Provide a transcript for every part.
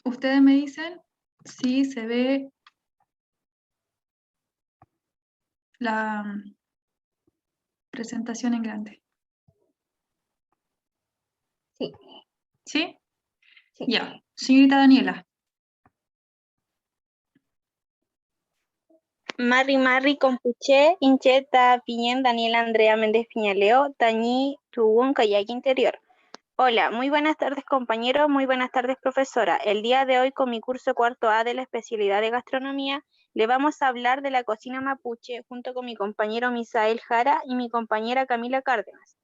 Ustedes me dicen si se ve la presentación en grande. Sí. ¿Sí? Sí. Ya. Señorita Daniela. Marri Compuché, Incheta, Piñén, Daniela Andrea Méndez Piñaleo, Tañí, Tubún, Kayaki Interior. Hola, muy buenas tardes compañeros, muy buenas tardes profesora. El día de hoy con mi curso cuarto A de la especialidad de gastronomía le vamos a hablar de la cocina mapuche junto con mi compañero Misael Jara y mi compañera Camila Cárdenas.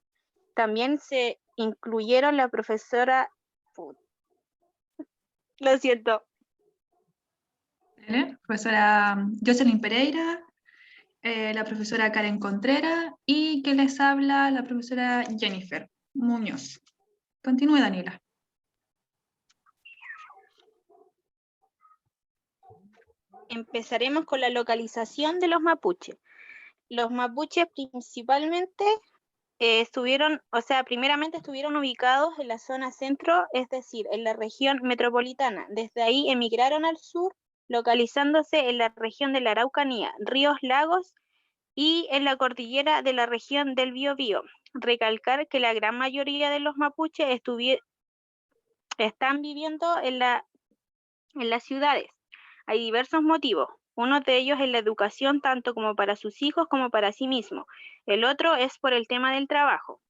También se incluyeron la profesora... Lo siento. Profesora Jocelyn Pereira, la profesora Karen Contreras y que les habla la profesora Jennifer Muñoz. Continúe, Daniela. Empezaremos con la localización de los mapuches. Los mapuches principalmente primeramente estuvieron ubicados en la zona centro, es decir, en la región metropolitana. Desde ahí emigraron al sur, localizándose en la región de la Araucanía, ríos, lagos y en la cordillera de la región del Biobío. Recalcar que la gran mayoría de los mapuches están viviendo en las ciudades. Hay diversos motivos. Uno de ellos es la educación, tanto como para sus hijos como para sí mismo. El otro es por el tema del trabajo.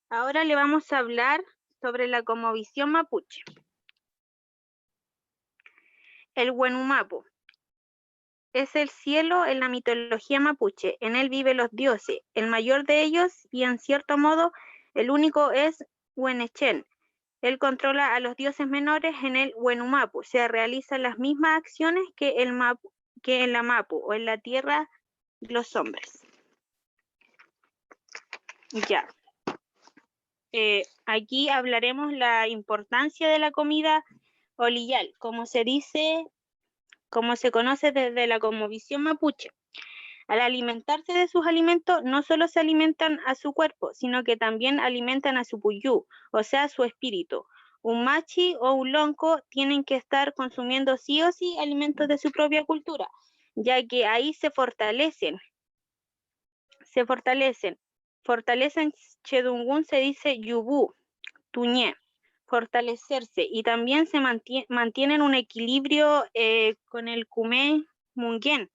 Ahora le vamos a hablar sobre la cosmovisión mapuche. El Huenumapu es el cielo en la mitología mapuche. En él viven los dioses. El mayor de ellos, y en cierto modo, el único es Huenechen. Él controla a los dioses menores en el Huenumapu. Se realizan las mismas acciones que en la Mapu o en la tierra de los hombres. Ya. Aquí hablaremos la importancia de la comida olillal, como se conoce desde la cosmovisión mapuche. Al alimentarse de sus alimentos, no solo se alimentan a su cuerpo, sino que también alimentan a su puyú, o sea, su espíritu. Un machi o un lonco tienen que estar consumiendo sí o sí alimentos de su propia cultura, ya que ahí se fortalecen. Fortalecen chedungún se dice yubú, tuñé, fortalecerse, y también se mantienen un equilibrio con el kumé munguen,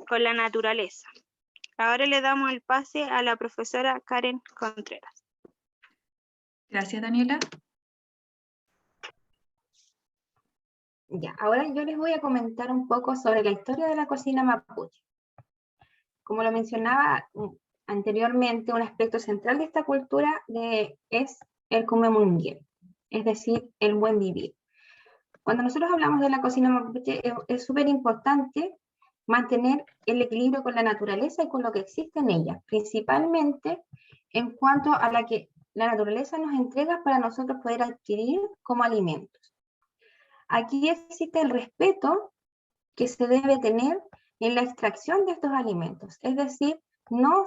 con la naturaleza. Ahora le damos el pase a la profesora Karen Contreras. Gracias, Daniela. Ya, ahora yo les voy a comentar un poco sobre la historia de la cocina mapuche. Como lo mencionaba anteriormente, un aspecto central de esta cultura es el kumemunguén, es decir, el buen vivir. Cuando nosotros hablamos de la cocina mapuche, es súper importante mantener el equilibrio con la naturaleza y con lo que existe en ella, principalmente en cuanto a la que la naturaleza nos entrega para nosotros poder adquirir como alimentos. Aquí existe el respeto que se debe tener en la extracción de estos alimentos, es decir, no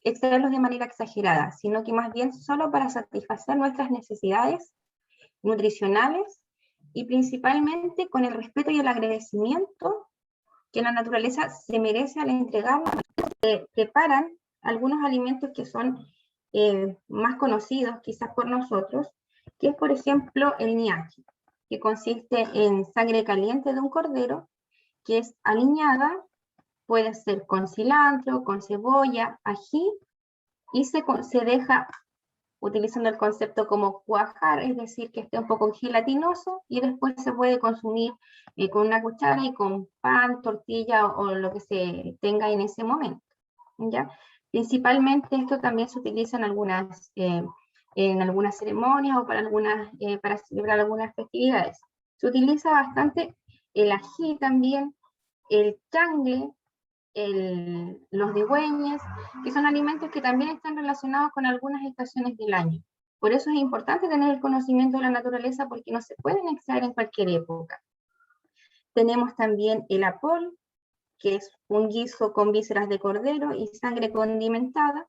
extraerlos de manera exagerada, sino que más bien solo para satisfacer nuestras necesidades nutricionales y principalmente con el respeto y el agradecimiento que la naturaleza se merece al entregarnos. Preparan algunos alimentos que son más conocidos quizás por nosotros, que es por ejemplo el ñaqui, que consiste en sangre caliente de un cordero, que es aliñada, puede ser con cilantro, con cebolla, ají, y se deja, utilizando el concepto como cuajar, es decir, que esté un poco gelatinoso, y después se puede consumir con una cuchara y con pan, tortilla o lo que se tenga en ese momento, ¿ya? Principalmente esto también se utiliza en algunas ceremonias o para celebrar algunas festividades. Se utiliza bastante el ají también, el changle, los digüeñes, que son alimentos que también están relacionados con algunas estaciones del año. Por eso es importante tener el conocimiento de la naturaleza, porque no se pueden extraer en cualquier época. Tenemos también el apol, que es un guiso con vísceras de cordero y sangre condimentada,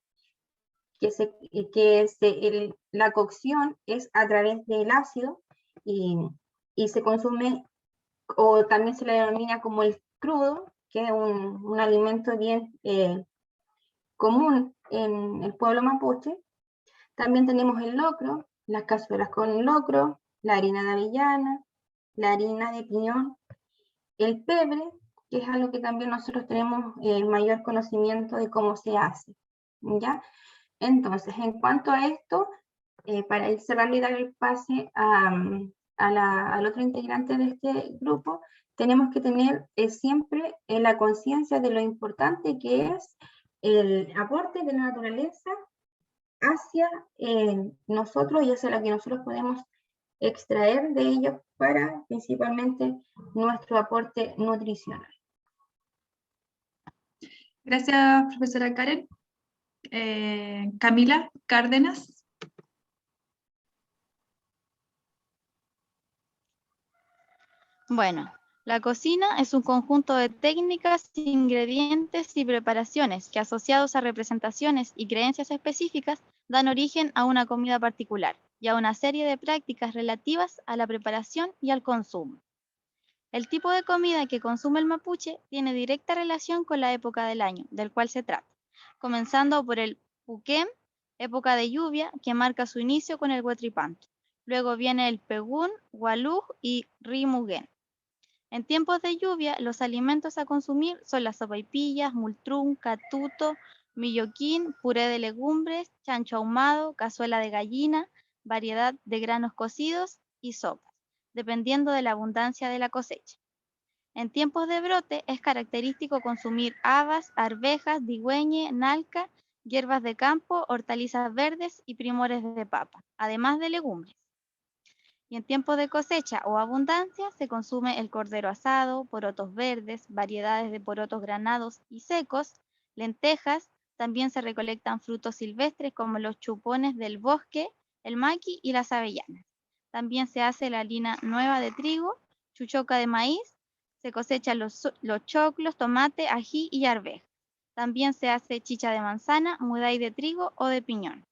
la cocción es a través del ácido, y y se consume, o también se le denomina como el crudo, que es un alimento bien común en el pueblo mapuche. También tenemos el locro, las cazuelas con locro, la harina de avellana, la harina de piñón, el pebre, que es algo que también nosotros tenemos mayor conocimiento de cómo se hace, ¿ya? Entonces, en cuanto a esto, para ir cerrando y dar el pase al otro integrante de este grupo, tenemos que tener siempre la conciencia de lo importante que es el aporte de la naturaleza hacia nosotros y hacia lo que nosotros podemos extraer de ellos para principalmente nuestro aporte nutricional. Gracias, profesora Karen. Camila Cárdenas. Bueno, la cocina es un conjunto de técnicas, ingredientes y preparaciones que, asociados a representaciones y creencias específicas, dan origen a una comida particular y a una serie de prácticas relativas a la preparación y al consumo. El tipo de comida que consume el mapuche tiene directa relación con la época del año del cual se trata, comenzando por el puquem, época de lluvia, que marca su inicio con el huetripanto. Luego viene el pegún, hualuj y rimuguén. En tiempos de lluvia, los alimentos a consumir son las sopaipillas, multrún, catuto, milloquín, puré de legumbres, chancho ahumado, cazuela de gallina, variedad de granos cocidos y sopas, dependiendo de la abundancia de la cosecha. En tiempos de brote es característico consumir habas, arvejas, digüeñe, nalca, hierbas de campo, hortalizas verdes y primores de papa, además de legumbres. Y en tiempos de cosecha o abundancia se consume el cordero asado, porotos verdes, variedades de porotos granados y secos, lentejas, también se recolectan frutos silvestres como los chupones del bosque, el maqui y las avellanas. También se hace la harina nueva de trigo, chuchoca de maíz, se cosechan los choclos, tomate, ají y arveja. También se hace chicha de manzana, muday de trigo o de piñón.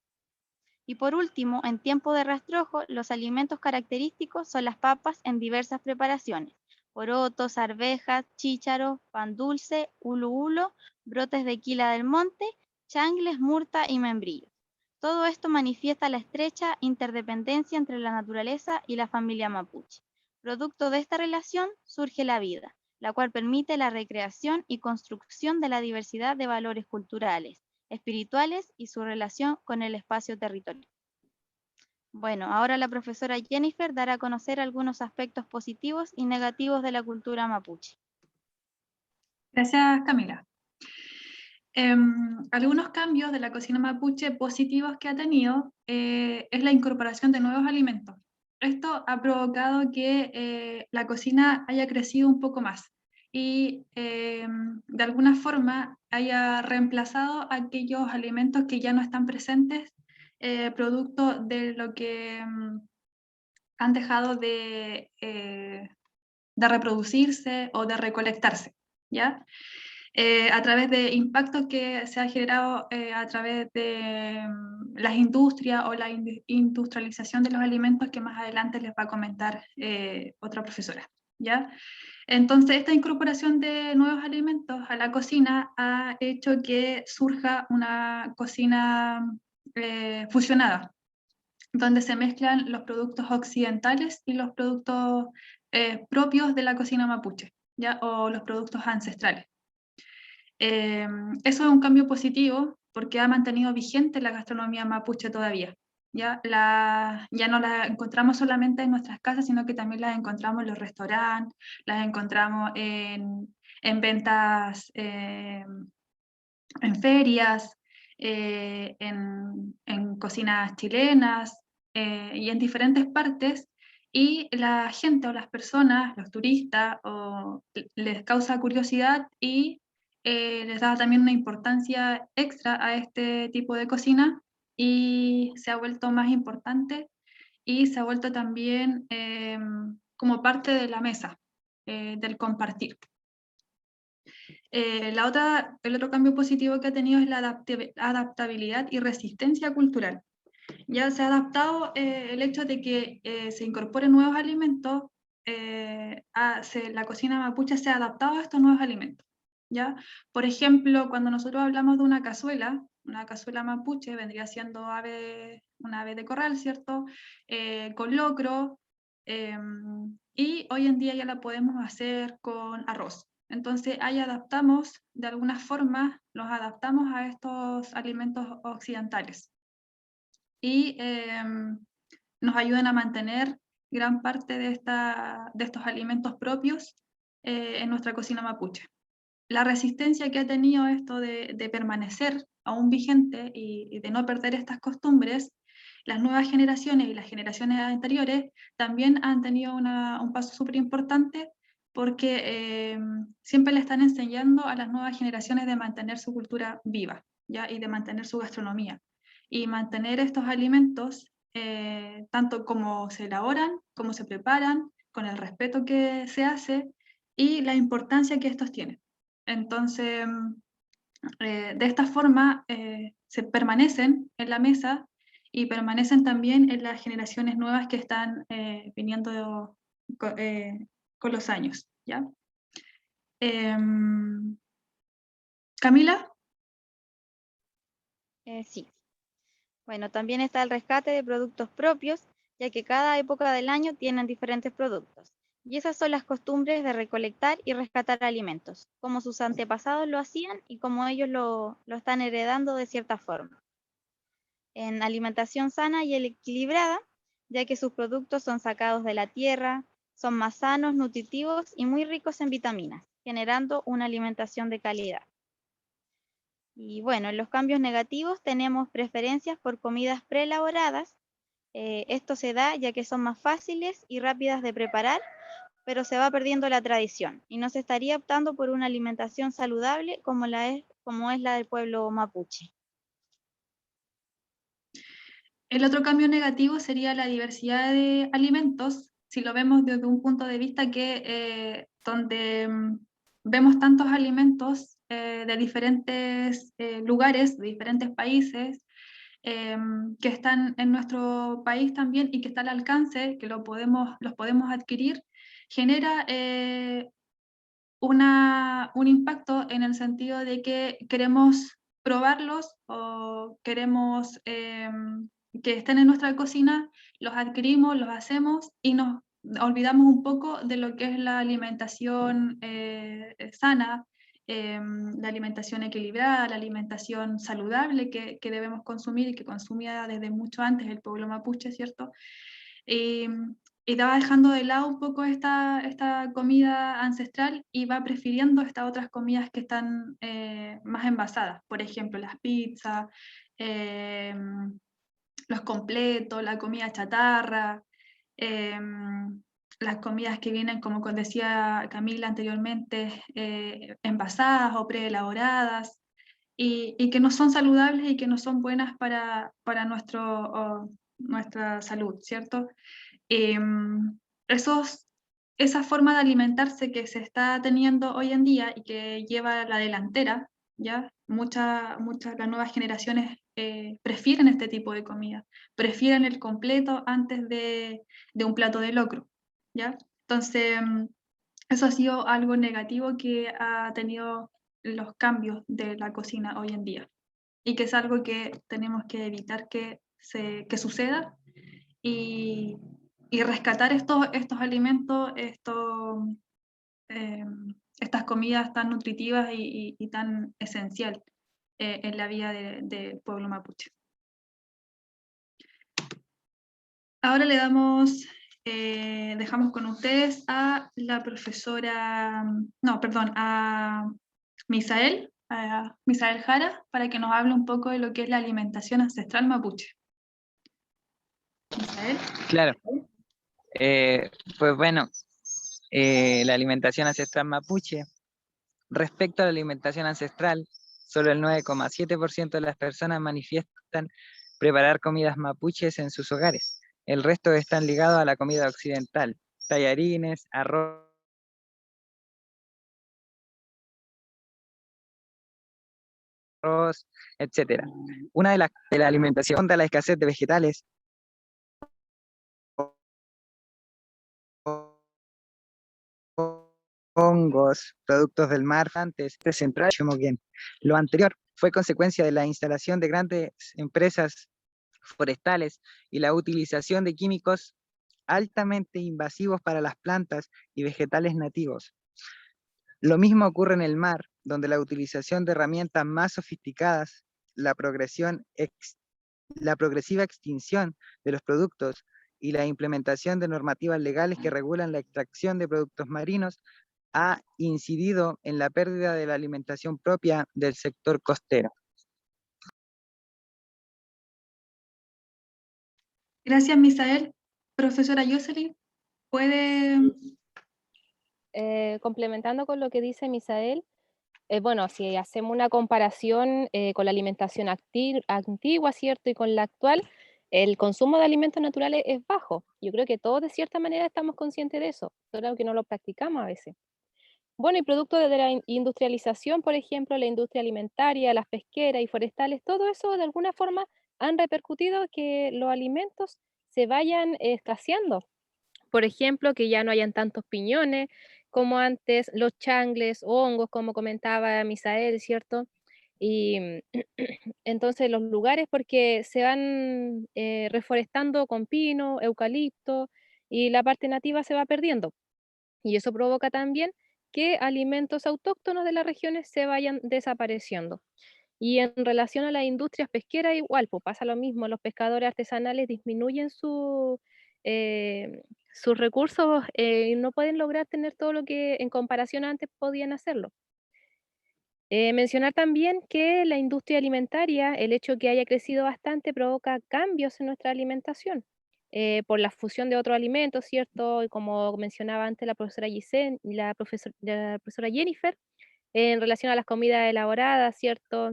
Y por último, en tiempo de rastrojo, los alimentos característicos son las papas en diversas preparaciones: porotos, arvejas, chícharos, pan dulce, ulo, brotes de quila del monte, changles, murta y membrillos. Todo esto manifiesta la estrecha interdependencia entre la naturaleza y la familia mapuche. Producto de esta relación surge la vida, la cual permite la recreación y construcción de la diversidad de valores culturales, espirituales y su relación con el espacio territorial. Bueno, ahora la profesora Jennifer dará a conocer algunos aspectos positivos y negativos de la cultura mapuche. Gracias, Camila. Algunos cambios de la cocina mapuche positivos que ha tenido es la incorporación de nuevos alimentos. Esto ha provocado que la cocina haya crecido un poco más y de alguna forma haya reemplazado aquellos alimentos que ya no están presentes, producto de lo que han dejado de reproducirse o de recolectarse, ¿ya? A través de impactos que se ha generado a través de las industrias o la industrialización de los alimentos, que más adelante les va a comentar otra profesora, ¿ya? Entonces, esta incorporación de nuevos alimentos a la cocina ha hecho que surja una cocina fusionada, donde se mezclan los productos occidentales y los productos propios de la cocina mapuche, ¿ya? O los productos ancestrales. Eso es un cambio positivo porque ha mantenido vigente la gastronomía mapuche todavía. Ya no la encontramos solamente en nuestras casas, sino que también las encontramos en los restaurantes, las encontramos en ventas, en ferias, en cocinas chilenas y en diferentes partes. Y la gente o las personas, los turistas, les causa curiosidad y les da también una importancia extra a este tipo de cocina y se ha vuelto más importante y se ha vuelto también como parte de la mesa, del compartir. El otro cambio positivo que ha tenido es la adaptabilidad y resistencia cultural. Ya se ha adaptado el hecho de que se incorporen nuevos alimentos la cocina mapuche se ha adaptado a estos nuevos alimentos, ¿ya? Por ejemplo, cuando nosotros hablamos de una cazuela mapuche vendría siendo una ave de corral, ¿cierto? Con locro, y hoy en día ya la podemos hacer con arroz. Entonces ahí adaptamos, de alguna forma, los adaptamos a estos alimentos occidentales. Y nos ayudan a mantener gran parte de estos alimentos propios en nuestra cocina mapuche. La resistencia que ha tenido esto de permanecer aún vigente y de no perder estas costumbres, las nuevas generaciones y las generaciones anteriores también han tenido un paso súper importante porque siempre le están enseñando a las nuevas generaciones de mantener su cultura viva, ¿ya? Y de mantener su gastronomía. Y mantener estos alimentos, tanto como se elaboran, como se preparan, con el respeto que se hace y la importancia que estos tienen. Entonces, de esta forma se permanecen en la mesa y permanecen también en las generaciones nuevas que están viniendo con los años, ¿ya? Camila. Sí. Bueno, también está el rescate de productos propios, ya que cada época del año tienen diferentes productos. Y esas son las costumbres de recolectar y rescatar alimentos, como sus antepasados lo hacían y como ellos lo están heredando de cierta forma. En alimentación sana y equilibrada, ya que sus productos son sacados de la tierra, son más sanos, nutritivos y muy ricos en vitaminas, generando una alimentación de calidad. Y bueno, en los cambios negativos tenemos preferencias por comidas preelaboradas. Esto se da ya que son más fáciles y rápidas de preparar, pero se va perdiendo la tradición y no se estaría optando por una alimentación saludable como es la del pueblo mapuche. El otro cambio negativo sería la diversidad de alimentos, si lo vemos desde un punto de vista donde vemos tantos alimentos de diferentes lugares, de diferentes países, que están en nuestro país también y que está al alcance, que los podemos adquirir, genera un impacto en el sentido de que queremos probarlos o queremos que estén en nuestra cocina, los adquirimos, los hacemos y nos olvidamos un poco de lo que es la alimentación sana, la alimentación equilibrada, la alimentación saludable que debemos consumir y que consumía desde mucho antes el pueblo mapuche, ¿cierto? Y va dejando de lado un poco esta comida ancestral y va prefiriendo estas otras comidas que están más envasadas, por ejemplo, las pizzas, los completos, la comida chatarra, las comidas que vienen, como decía Camila anteriormente, envasadas o preelaboradas, y que no son saludables y que no son buenas para nuestra salud, ¿cierto? Esa forma de alimentarse que se está teniendo hoy en día y que lleva a la delantera, ¿ya? Muchas las nuevas generaciones prefieren este tipo de comida, prefieren el completo antes de un plato de locro, ¿ya? Entonces, eso ha sido algo negativo que ha tenido los cambios de la cocina hoy en día y que es algo que tenemos que evitar que suceda y rescatar estos alimentos, estas comidas tan nutritivas y tan esencial en la vida del pueblo mapuche. Ahora dejamos con ustedes a la profesora, a Misael Jara, para que nos hable un poco de lo que es la alimentación ancestral mapuche. Misael. Claro. Pues bueno, la alimentación ancestral mapuche. Respecto a la alimentación ancestral, solo el 9,7% de las personas manifiestan preparar comidas mapuches en sus hogares. El resto están ligados a la comida occidental, tallarines, arroz, etc. Una de la alimentación de la escasez de vegetales hongos, productos del mar, antes de central. Lo anterior fue consecuencia de la instalación de grandes empresas forestales y la utilización de químicos altamente invasivos para las plantas y vegetales nativos. Lo mismo ocurre en el mar, donde la utilización de herramientas más sofisticadas, la progresiva extinción de los productos y la implementación de normativas legales que regulan la extracción de productos marinos ha incidido en la pérdida de la alimentación propia del sector costero. Gracias, Misael. Profesora Jocelyn, ¿puede...? Complementando con lo que dice Misael, bueno, si hacemos una comparación con la alimentación antigua, ¿cierto? Y con la actual, el consumo de alimentos naturales es bajo. Yo creo que todos de cierta manera estamos conscientes de eso, solo que no lo practicamos a veces. Bueno, y producto de la industrialización, por ejemplo, la industria alimentaria, las pesqueras y forestales, todo eso de alguna forma han repercutido que los alimentos se vayan escaseando. Por ejemplo, que ya no hayan tantos piñones como antes, los changles, hongos, como comentaba Misael, ¿cierto? Y entonces los lugares porque se van reforestando con pino, eucalipto, y la parte nativa se va perdiendo. Y eso provoca también que alimentos autóctonos de las regiones se vayan desapareciendo. Y en relación a las industrias pesqueras, igual, pues pasa lo mismo, los pescadores artesanales disminuyen sus recursos y no pueden lograr tener todo lo que en comparación antes podían hacerlo. Mencionar también que la industria alimentaria, el hecho que haya crecido bastante, provoca cambios en nuestra alimentación por la fusión de otros alimentos, ¿cierto? Y como mencionaba antes la profesora Giselle y la profesora Jennifer, en relación a las comidas elaboradas, ¿cierto?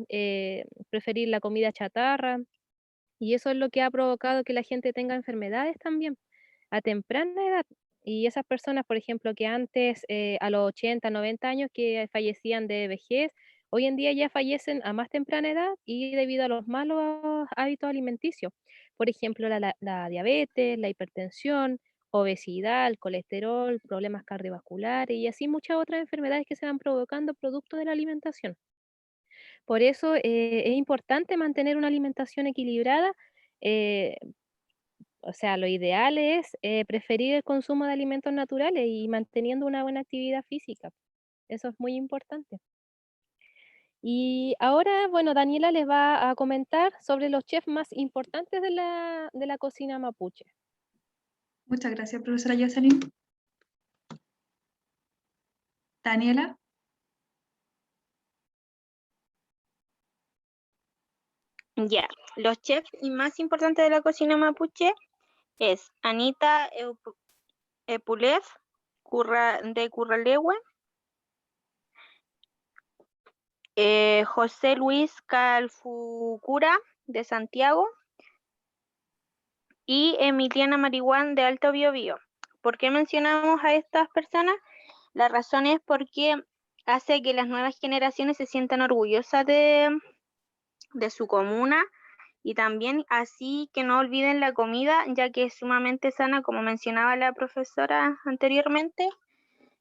Preferir la comida chatarra, y eso es lo que ha provocado que la gente tenga enfermedades también a temprana edad. Y esas personas, por ejemplo, que antes a los 80, 90 años que fallecían de vejez, hoy en día ya fallecen a más temprana edad y debido a los malos hábitos alimenticios. Por ejemplo, la diabetes, la hipertensión, obesidad, el colesterol, problemas cardiovasculares y así muchas otras enfermedades que se van provocando producto de la alimentación. Por eso es importante mantener una alimentación equilibrada. eh, o sea, lo ideal es preferir el consumo de alimentos naturales y manteniendo una buena actividad física. Eso es muy importante. Y ahora, bueno, Daniela les va a comentar sobre los chefs más importantes de la cocina mapuche. Muchas gracias, profesora Jocelyn. Daniela. Ya, los chefs más importantes de la cocina mapuche es Anita Epulev de Curralewe, José Luis Calfucura de Santiago y Emiliana Marihuán de Alto Biobío. ¿Por qué mencionamos a estas personas? La razón es porque hace que las nuevas generaciones se sientan orgullosas de su comuna y también así que no olviden la comida, ya que es sumamente sana, como mencionaba la profesora anteriormente,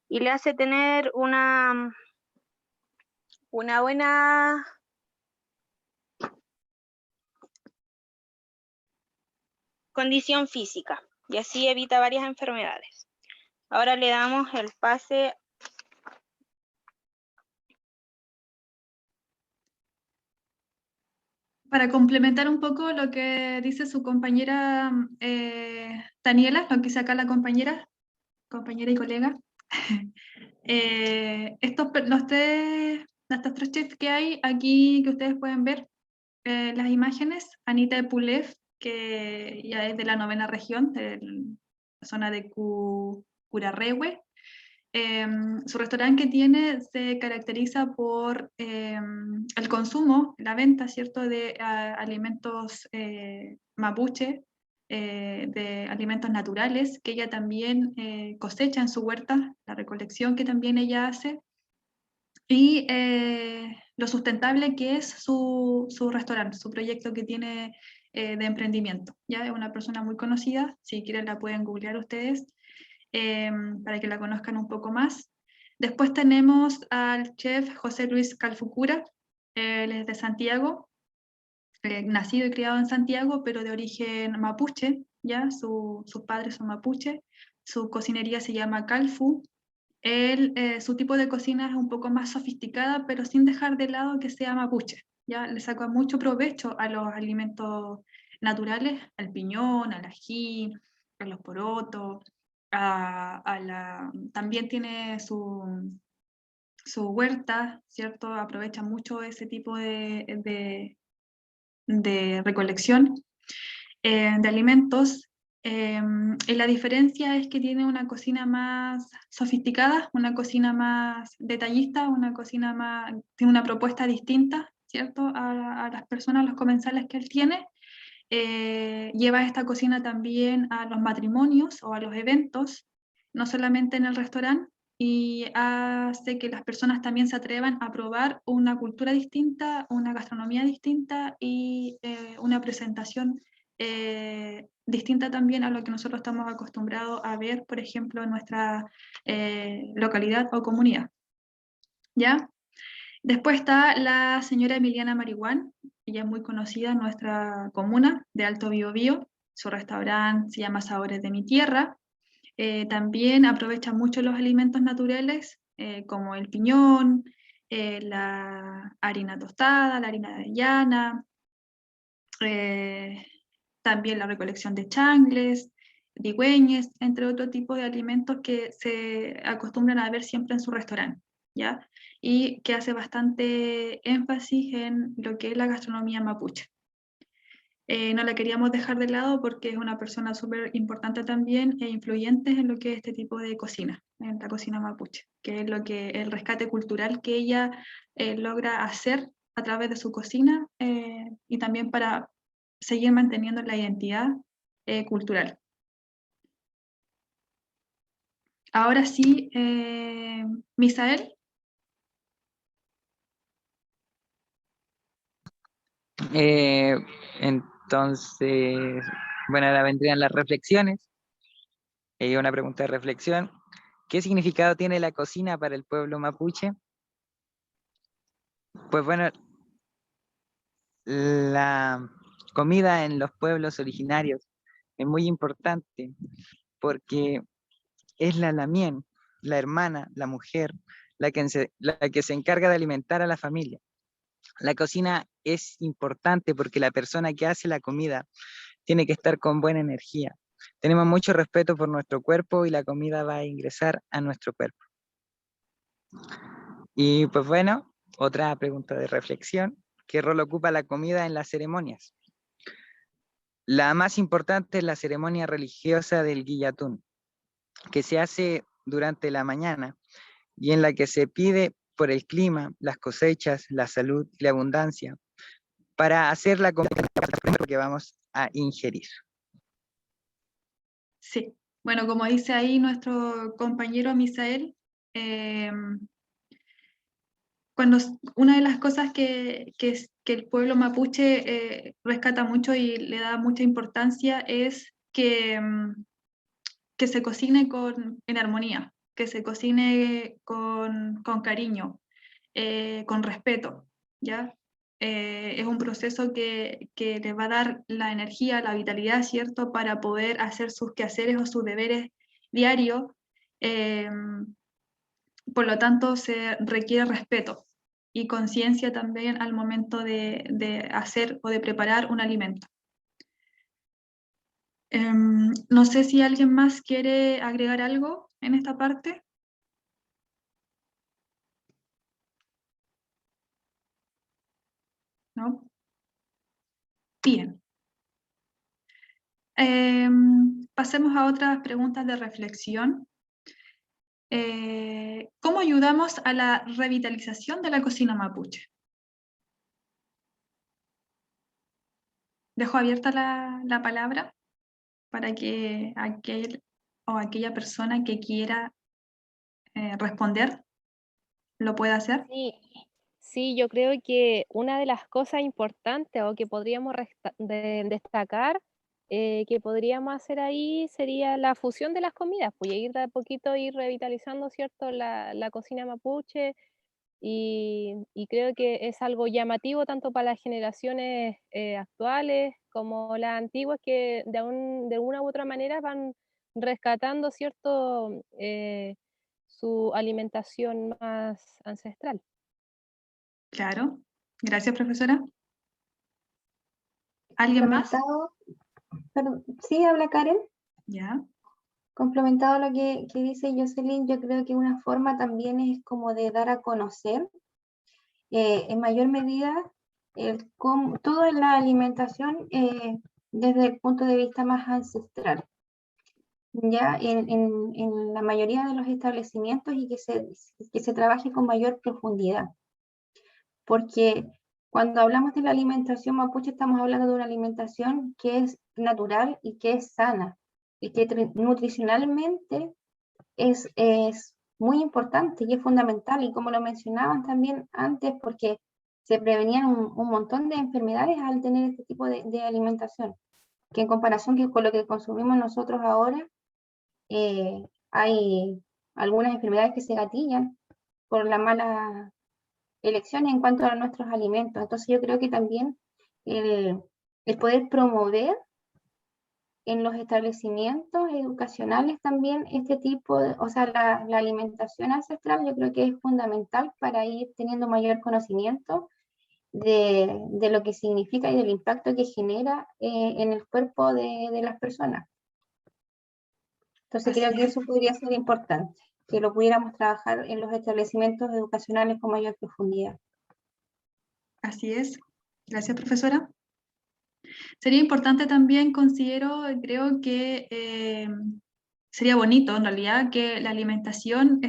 y le hace tener una buena condición física y así evita varias enfermedades. Ahora le damos el pase. Para complementar un poco lo que dice su compañera Daniela, lo que dice acá la compañera y colega, estos tres chefs que hay aquí que ustedes pueden ver las imágenes, Anita Epulev, que ya es de la 9ª región, de la zona de Curarrehue. Su restaurante que tiene se caracteriza por el consumo, la venta, ¿cierto?, de alimentos mapuche, de alimentos naturales, que ella también cosecha en su huerta, la recolección que también ella hace, y lo sustentable que es su restaurante, su proyecto que tiene de emprendimiento. Ya es una persona muy conocida, si quieren la pueden googlear ustedes, para que la conozcan un poco más. Después tenemos al chef José Luis Calfucura, él es de Santiago, nacido y criado en Santiago, pero de origen mapuche, ¿ya? Sus padres son mapuche, su cocinería se llama Calfu. Su tipo de cocina es un poco más sofisticada, pero sin dejar de lado que sea mapuche, ¿ya? Le saca mucho provecho a los alimentos naturales, al piñón, al ají, a los porotos, también tiene su huerta, ¿cierto? Aprovecha mucho ese tipo de recolección de alimentos. Y la diferencia es que tiene una cocina más sofisticada, una cocina más detallista, tiene una propuesta distinta, ¿cierto? A las personas, a los comensales que él tiene. Lleva esta cocina también a los matrimonios o a los eventos, no solamente en el restaurante, y hace que las personas también se atrevan a probar una cultura distinta, una gastronomía distinta y una presentación distinta también a lo que nosotros estamos acostumbrados a ver, por ejemplo, en nuestra localidad o comunidad. ¿Ya? Después está la señora Emiliana Marihuán, ella es muy conocida en nuestra comuna de Alto Biobío, su restaurante se llama Sabores de mi Tierra. También aprovecha mucho los alimentos naturales, como el piñón, la harina tostada, la harina de avellana, también la recolección de changles, digüeñes, entre otros tipos de alimentos que se acostumbran a ver siempre en su restaurante, ¿ya? Y que hace bastante énfasis en lo que es la gastronomía mapuche. No la queríamos dejar de lado porque es una persona súper importante también e influyente en lo que es este tipo de cocina, en la cocina mapuche, que es el rescate cultural que ella logra hacer a través de su cocina y también para seguir manteniendo la identidad cultural. Ahora sí, Misael. Entonces, bueno, ahora vendrían las reflexiones. Una pregunta de reflexión. ¿Qué significado tiene la cocina para el pueblo mapuche? Pues bueno, la comida en los pueblos originarios es muy importante porque es la lamien, la hermana, la mujer, la que se encarga de alimentar a la familia. La cocina es importante porque la persona que hace la comida tiene que estar con buena energía. Tenemos mucho respeto por nuestro cuerpo y la comida va a ingresar a nuestro cuerpo. Y pues bueno, otra pregunta de reflexión. ¿Qué rol ocupa la comida en las ceremonias? La más importante es la ceremonia religiosa del Guillatún, que se hace durante la mañana y en la que se pide por el clima, las cosechas, la salud y la abundancia para hacer la comida que vamos a ingerir. Sí, bueno, como dice ahí nuestro compañero Misael, una de las cosas que el pueblo mapuche rescata mucho y le da mucha importancia es que se cocine en armonía, que se cocine con cariño, con respeto, ¿ya? Es un proceso que les va a dar la energía, la vitalidad, ¿cierto?, para poder hacer sus quehaceres o sus deberes diarios. Por lo tanto, se requiere respeto y conciencia también al momento de hacer o de preparar un alimento. No sé si alguien más quiere agregar algo en esta parte. ¿No? Bien. Pasemos a otras preguntas de reflexión. ¿Cómo ayudamos a la revitalización de la cocina mapuche? Dejo abierta la palabra para que aquel o aquella persona que quiera responder lo pueda hacer. Sí, yo creo que una de las cosas importantes o que podríamos destacar que podríamos hacer ahí sería la fusión de las comidas, pues ir de a poquito, ir revitalizando, ¿cierto?, la cocina mapuche, y creo que es algo llamativo tanto para las generaciones actuales como las antiguas que de alguna u otra manera van rescatando, ¿cierto?, su alimentación más ancestral. Claro. Gracias, profesora. ¿Alguien más? Perdón, sí, habla Karen. Ya. Complementado lo que dice Jocelyn, yo creo que una forma también es como de dar a conocer en mayor medida toda la alimentación desde el punto de vista más ancestral. Ya en la mayoría de los establecimientos y que se trabaje con mayor profundidad. Porque cuando hablamos de la alimentación mapuche estamos hablando de una alimentación que es natural y que es sana y que nutricionalmente es muy importante y es fundamental, y como lo mencionaban también antes, porque se prevenían un montón de enfermedades al tener este tipo de alimentación, que en comparación con lo que consumimos nosotros ahora, hay algunas enfermedades que se gatillan por la mala elección en cuanto a nuestros alimentos. Entonces yo creo que también el poder promover en los establecimientos educacionales también este tipo o sea, la alimentación ancestral, yo creo que es fundamental para ir teniendo mayor conocimiento de lo que significa y del impacto que genera en el cuerpo de las personas. Entonces Así creo que es. eso podría ser importante, que lo pudiéramos trabajar en los establecimientos educacionales con mayor profundidad. Así es. Gracias, profesora. Sería importante también, creo que sería bonito en realidad que la alimentación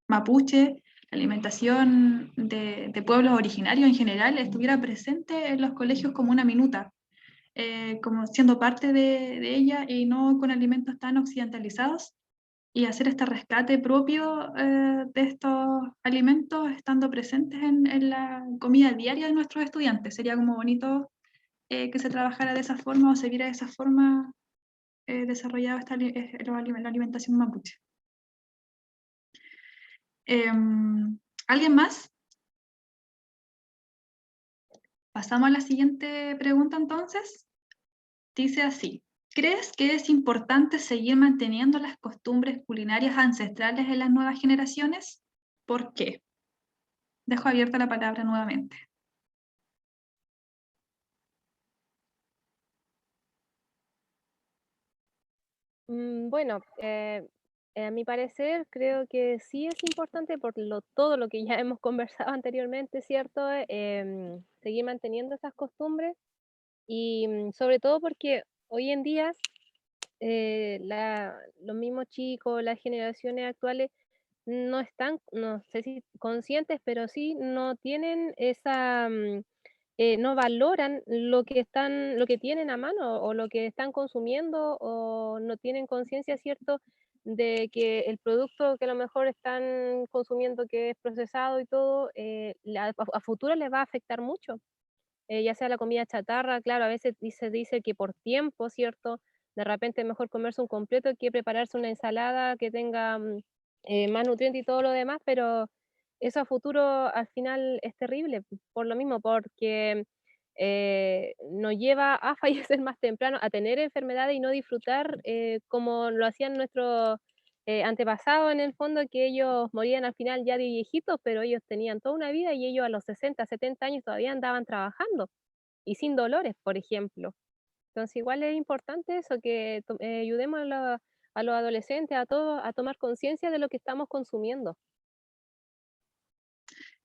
mapuche, la alimentación de pueblos originarios en general, estuviera presente en los colegios como una minuta, como siendo parte de ella y no con alimentos tan occidentalizados, y hacer este rescate propio de estos alimentos estando presentes en la comida diaria de nuestros estudiantes. Sería como bonito que se trabajara de esa forma o se viera de esa forma desarrollada la alimentación mapuche. ¿Alguien más? Pasamos a la siguiente pregunta entonces. Dice así: ¿crees que es importante seguir manteniendo las costumbres culinarias ancestrales en las nuevas generaciones? ¿Por qué? Dejo abierta la palabra nuevamente. Bueno, a mi parecer creo que sí es importante por todo lo que ya hemos conversado anteriormente, ¿cierto? Seguir manteniendo esas costumbres y sobre todo porque hoy en día los mismos chicos, las generaciones actuales no están, no sé si conscientes, pero sí no tienen no valoran lo que tienen a mano o lo que están consumiendo, o no tienen conciencia, ¿cierto?, de que el producto que a lo mejor están consumiendo, que es procesado y todo, a futuro les va a afectar mucho. Ya sea la comida chatarra, claro, a veces dice que por tiempo, ¿cierto? De repente es mejor comerse un completo que prepararse una ensalada que tenga más nutrientes y todo lo demás, pero eso a futuro al final es terrible, por lo mismo, porque nos lleva a fallecer más temprano, a tener enfermedades y no disfrutar como lo hacían nuestros antepasados en el fondo, que ellos morían al final ya de viejitos, pero ellos tenían toda una vida y ellos a los 60, 70 años todavía andaban trabajando y sin dolores, por ejemplo. Entonces igual es importante eso, que ayudemos a los adolescentes, a todos, a tomar conciencia de lo que estamos consumiendo.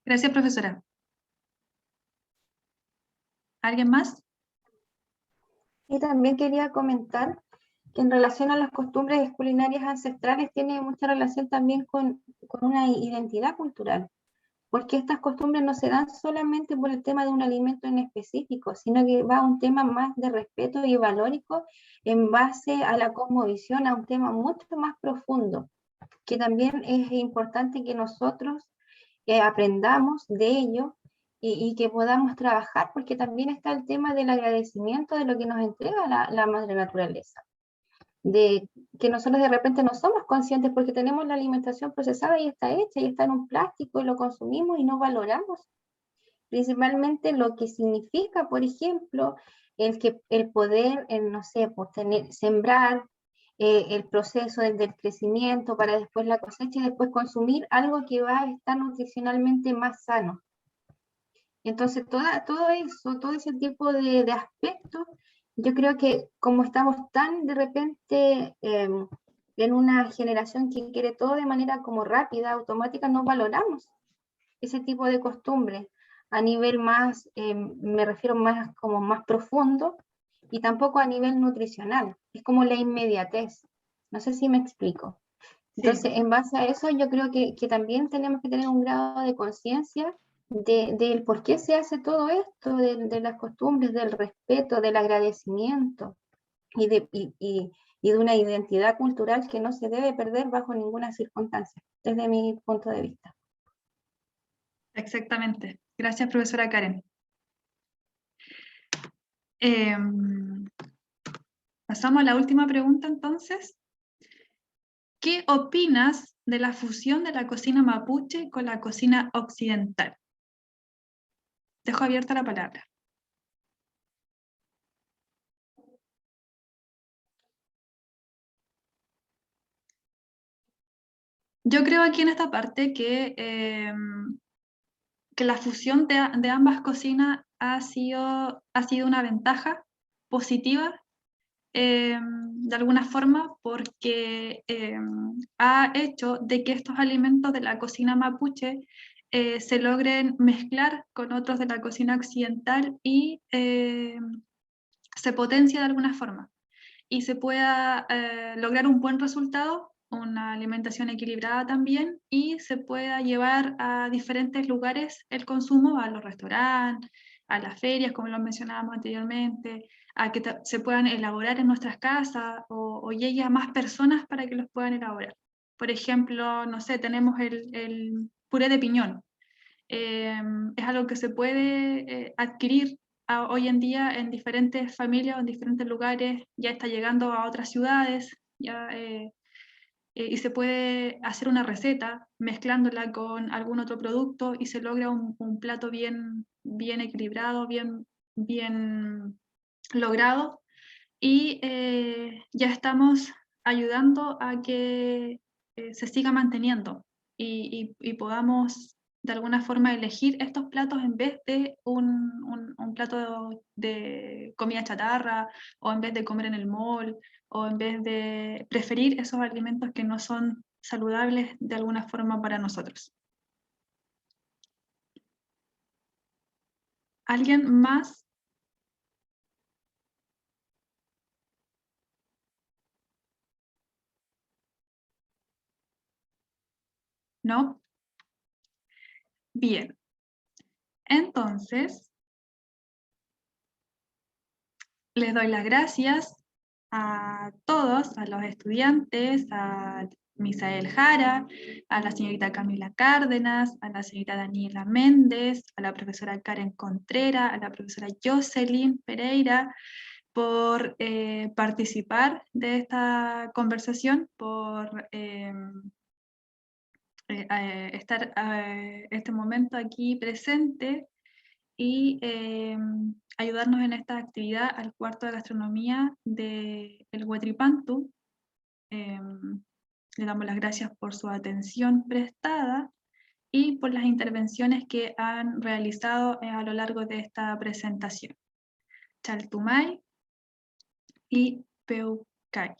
Gracias, profesora. ¿Alguien más? Y también quería comentar que en relación a las costumbres culinarias ancestrales tiene mucha relación también con una identidad cultural, porque estas costumbres no se dan solamente por el tema de un alimento en específico, sino que va a un tema más de respeto y valórico en base a la cosmovisión, a un tema mucho más profundo, que también es importante que nosotros aprendamos de ello y que podamos trabajar, porque también está el tema del agradecimiento de lo que nos entrega la madre naturaleza. De que nosotros de repente no somos conscientes porque tenemos la alimentación procesada y está hecha y está en un plástico y lo consumimos y no valoramos. Principalmente lo que significa, por ejemplo, el poder, no sé, por sembrar, el proceso del crecimiento para después la cosecha y después consumir algo que va a estar nutricionalmente más sano. Entonces, todo eso, todo ese tipo de aspectos, yo creo que como estamos tan de repente en una generación que quiere todo de manera como rápida, automática, no valoramos ese tipo de costumbres a nivel más, me refiero más como más profundo, y tampoco a nivel nutricional. Es como la inmediatez. No sé si me explico. Entonces, en base a eso, yo creo que también tenemos que tener un grado de conciencia del por qué se hace todo esto, de las costumbres, del respeto, del agradecimiento y de una identidad cultural que no se debe perder bajo ninguna circunstancia, desde mi punto de vista. Exactamente. Gracias, profesora Karen. Pasamos a la última pregunta entonces. ¿Qué opinas de la fusión de la cocina mapuche con la cocina occidental? Dejo abierta la palabra. Yo creo aquí en esta parte que la fusión de ambas cocinas ha sido una ventaja positiva de alguna forma, porque ha hecho de que estos alimentos de la cocina mapuche se logren mezclar con otros de la cocina occidental y se potencia de alguna forma y se pueda lograr un buen resultado, una alimentación equilibrada también, y se pueda llevar a diferentes lugares el consumo, a los restaurantes, a las ferias, como lo mencionábamos anteriormente, a que se puedan elaborar en nuestras casas o llegue a más personas para que los puedan elaborar. Por ejemplo, no sé, tenemos el puré de piñón. Es algo que se puede adquirir hoy en día en diferentes familias, en diferentes lugares, ya está llegando a otras ciudades, ya, y se puede hacer una receta mezclándola con algún otro producto y se logra un plato bien equilibrado, bien logrado, y ya estamos ayudando a que se siga manteniendo y podamos de alguna forma elegir estos platos en vez de un plato de comida chatarra, o en vez de comer en el mall, o en vez de preferir esos alimentos que no son saludables de alguna forma para nosotros. ¿Alguien más? ¿No? Bien. Entonces, les doy las gracias a todos, a los estudiantes, a Misael Jara, a la señorita Camila Cárdenas, a la señorita Daniela Méndez, a la profesora Karen Contreras, a la profesora Jocelyn Pereira, por participar de esta conversación, por estar este momento aquí presente y ayudarnos en esta actividad al cuarto de gastronomía del Huetripantu. Le damos las gracias por su atención prestada y por las intervenciones que han realizado a lo largo de esta presentación. Chaltumay y Peucay.